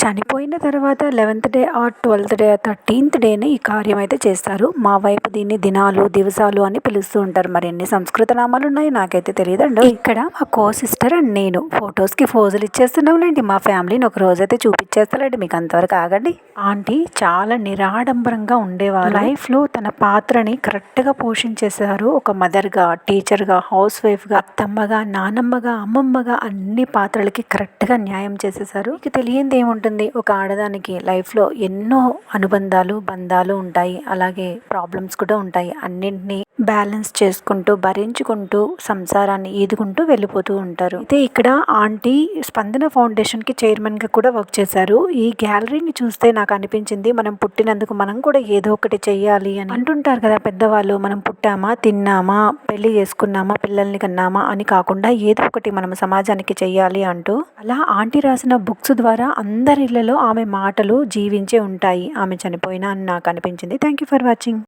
చనిపోయిన తర్వాత 11th day or 12th day 13th డేని ఈ కార్యం అయితే చేస్తారు. మా వైపు దీన్ని దినాలు దివసాలు అని పిలుస్తూ ఉంటారు. మరి ఎన్ని సంస్కృత నామాలు ఉన్నాయి నాకైతే తెలియదండి. ఇక్కడ మా కో సిస్టర్ అండ్ నేను ఫొటోస్కి ఫోజులు ఇచ్చేస్తున్నాంలేండి. మా ఫ్యామిలీని ఒక రోజైతే చూపించేస్తానండి. మీకు అంతవరకు ఆగండి. ఆంటీ చాలా నిరాడంబరంగా ఉండేవారు. లైఫ్లో తన పాత్రని కరెక్ట్గా పోషించేశారు. ఒక మదర్గా, టీచర్గా, హౌస్ వైఫ్గా, అత్తమ్మగా, నానమ్మగా, అమ్మమ్మగా అన్ని పాత్రలకి కరెక్ట్గా న్యాయం చేసేసారు. మీకు తెలియంది ఏముంటుంది, ఒక ఆడదానికి లైఫ్లో ఎన్నో అనుబంధాలు బంధాలు ఉంటాయి, అలాగే ప్రాబ్లమ్స్ కూడా ఉంటాయి. అన్నింటినీ బ్యాలెన్స్ చేసుకుంటూ భరించుకుంటూ సంసారాన్ని ఈదుకుంటూ వెళ్ళిపోతూ ఉంటారు. అయితే ఇక్కడ ఆంటీ స్పందన ఫౌండేషన్కి చైర్మన్గా కూడా వర్క్ చేశారు. ఈ గ్యాలరీని చూస్తే నాకు అనిపించింది, మనం పుట్టినందుకు మనం కూడా ఏదో ఒకటి చెయ్యాలి అని అంటుంటారు కదా పెద్దవాళ్ళు. మనం పుట్టామా, తిన్నామా, పెళ్లి చేసుకున్నామా, పిల్లల్ని కన్నామా అని కాకుండా ఏదో ఒకటి మనం సమాజానికి చెయ్యాలి అంటూ. అలా ఆంటీ రాసిన బుక్స్ ద్వారా అందరిళ్లలో ఆమె మాటలు జీవించే ఉంటాయి. ఆమె చనిపోయినా అని నాకు అనిపించింది. Thank you for watching.